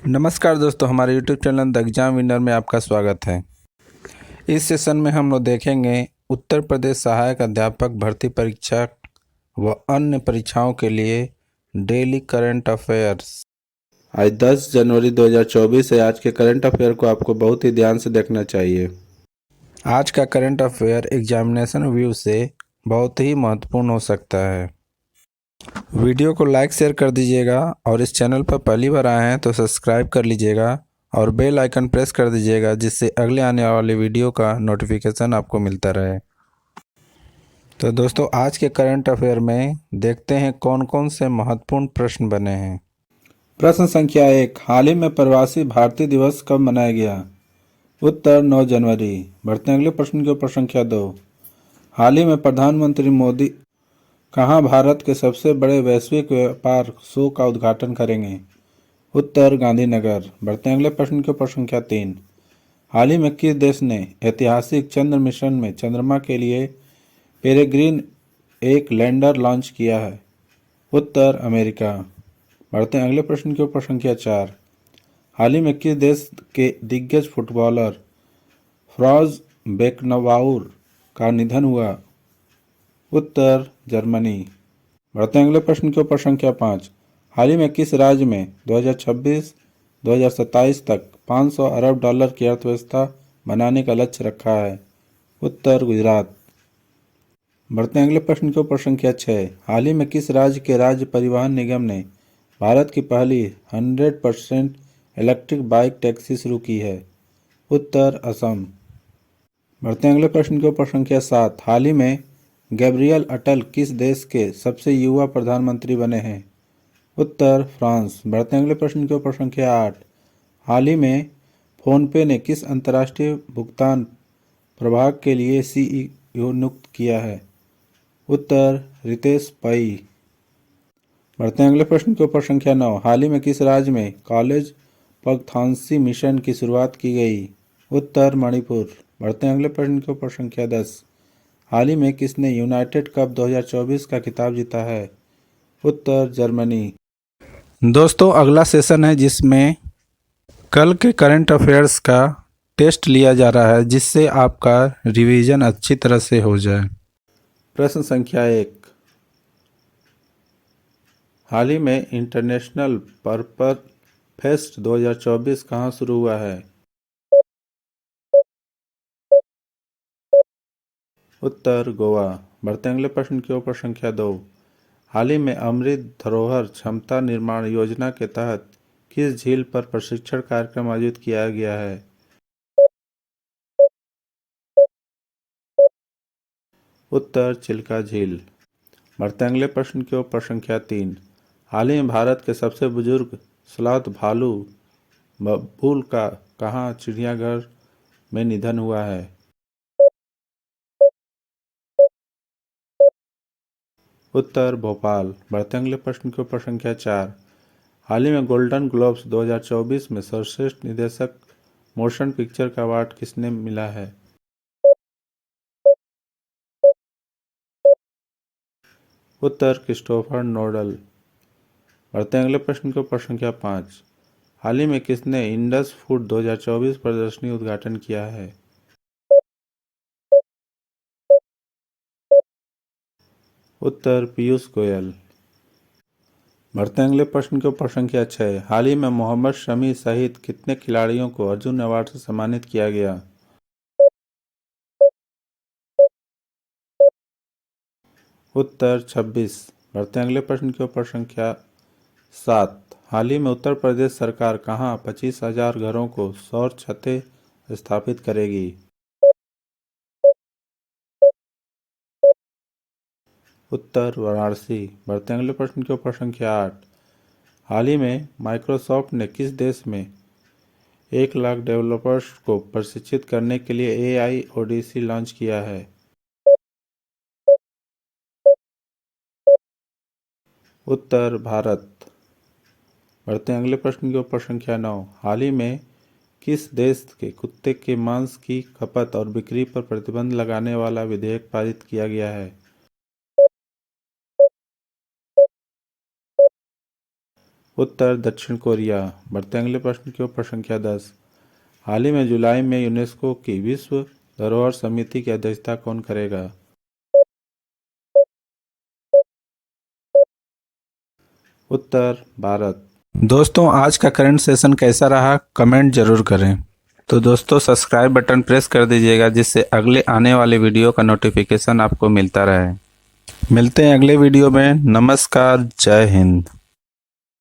नमस्कार दोस्तों, हमारे YouTube channel the exam winner में आपका स्वागत है। इस सेशन में हम लोग देखेंगे उत्तर प्रदेश सहायक अध्यापक भर्ती परीक्षा व अन्य परीक्षाओं के लिए डेली करंट अफेयर्स। आज 10 जनवरी 2024 है। आज के करंट अफेयर को आपको बहुत ही ध्यान से देखना चाहिए। आज का करंट अफेयर एग्जामिनेशन व्यू से बहुत ही महत्वपूर्ण हो सकता है। वीडियो को लाइक शेयर कर दीजिएगा और इस चैनल पर पहली बार आए हैं तो सब्सक्राइब कर लीजिएगा और बेल आइकन प्रेस कर दीजिएगा, जिससे अगले आने वाले वीडियो का नोटिफिकेशन आपको मिलता रहे। तो दोस्तों, आज के करंट अफेयर में देखते हैं कौन कौन से महत्वपूर्ण प्रश्न बने हैं। प्रश्न संख्या 1, हाल ही में प्रवासी भारतीय दिवस कब मनाया गया? उत्तर 9 जनवरी। बढ़ते हैं अगले प्रश्न के ऊपर। संख्या 2, हाल ही में प्रधानमंत्री मोदी कहाँ भारत के सबसे बड़े वैश्विक व्यापार शो का उद्घाटन करेंगे? उत्तर गांधीनगर। बढ़ते हैं अगले प्रश्न के ऊपर। संख्या 3, हाल ही में किस देश ने ऐतिहासिक चंद्र मिशन में चंद्रमा के लिए पेरेग्रिन एक लैंडर लॉन्च किया है? उत्तर अमेरिका। बढ़ते हैं अगले प्रश्न के ऊपर। संख्या 4, हाल ही में किस देश के दिग्गज फुटबॉलर फ्रांज बेकनबाउर का निधन हुआ? उत्तर जर्मनी। बढ़ते हैं अगले प्रश्न के ऊपर। संख्या 5, हाल ही में किस राज्य में 2026-2027 तक 500 अरब डॉलर की अर्थव्यवस्था बनाने का लक्ष्य रखा है? उत्तर गुजरात। बढ़ते हैं अगले प्रश्न के ऊपर। संख्या 6, हाल ही में किस राज्य के राज्य परिवहन निगम ने भारत की पहली 100% इलेक्ट्रिक बाइक टैक्सी शुरू की है? उत्तर असम। बढ़ते हैं अगले प्रश्न के ऊपर। संख्या 7, हाल ही में गैब्रियल अटल किस देश के सबसे युवा प्रधानमंत्री बने हैं? उत्तर फ्रांस। बढ़ते हैं अगले प्रश्न के ऊपर। संख्या 8, हाल ही में फोनपे ने किस अंतर्राष्ट्रीय भुगतान प्रभाग के लिए सीईओ नियुक्त किया है? उत्तर रितेश पई। बढ़ते हैं अगले प्रश्न के ऊपर। संख्या 9, हाल ही में किस राज्य में कॉलेज पगथानसी मिशन की शुरुआत की गई? उत्तर मणिपुर। बढ़ते हैं अगले प्रश्न के ऊपर। संख्या 10, हाल ही में किसने यूनाइटेड कप 2024 का खिताब जीता है? उत्तर जर्मनी। दोस्तों, अगला सेशन है जिसमें कल के करंट अफेयर्स का टेस्ट लिया जा रहा है, जिससे आपका रिवीजन अच्छी तरह से हो जाए। प्रश्न संख्या 1, हाल ही में इंटरनेशनल पर्पल फेस्ट 2024 कहाँ शुरू हुआ है? उत्तर गोवा। बढ़ते हैं अगले प्रश्न के ऊपर। संख्या 2, हाल ही में अमृत धरोहर क्षमता निर्माण योजना के तहत किस झील पर प्रशिक्षण कार्यक्रम आयोजित किया गया है? उत्तर चिल्का झील। बढ़ते हैं अगले प्रश्न के ऊपर। संख्या 3, हाल ही में भारत के सबसे बुजुर्ग स्लॉथ भालू बबूल का कहाँ चिड़ियाघर में निधन हुआ है? उत्तर भोपाल। बढ़ते हैं अगले प्रश्न के ऊपर। संख्या 4, हाल ही में गोल्डन ग्लोब्स 2024 में सर्वश्रेष्ठ निर्देशक मोशन पिक्चर का अवार्ड किसने मिला है? उत्तर क्रिस्टोफर नोडल। बढ़ते हैं अगले प्रश्न के ऊपर। संख्या 5, हाल ही में किसने इंडस फूड 2024 प्रदर्शनी उद्घाटन किया है? उत्तर पीयूष गोयल। बढ़ते हैं अगले प्रश्न के ऊपर। संख्या 6, हाल ही में मोहम्मद शमी सहित कितने खिलाड़ियों को अर्जुन अवार्ड से सम्मानित किया गया? उत्तर 26। बढ़ते हैं अगले प्रश्न के ऊपर। संख्या 7, हाल ही में उत्तर प्रदेश सरकार कहाँ 25,000 घरों को सौर छतें स्थापित करेगी? उत्तर वाराणसी। बढ़ते हैं अगले प्रश्न के ऊपर। संख्या 8, हाल ही में माइक्रोसॉफ्ट ने किस देश में 1 लाख डेवलपर्स को प्रशिक्षित करने के लिए एआई ओडिसी लॉन्च किया है? उत्तर भारत। बढ़ते हैं अगले प्रश्न के ऊपर। संख्या 9, हाल ही में किस देश के कुत्ते के मांस की खपत और बिक्री पर प्रतिबंध लगाने वाला विधेयक पारित किया गया है? उत्तर दक्षिण कोरिया। बढ़ते हैं अगले प्रश्न की ओर। प्रश्न संख्या 10। हाल ही में जुलाई में यूनेस्को की विश्व धरोहर समिति की अध्यक्षता कौन करेगा? उत्तर भारत। दोस्तों, आज का करंट सेशन कैसा रहा कमेंट जरूर करें। तो दोस्तों, सब्सक्राइब बटन प्रेस कर दीजिएगा जिससे अगले आने वाले वीडियो का नोटिफिकेशन आपको मिलता रहे। मिलते हैं अगले वीडियो में। नमस्कार, जय हिंद।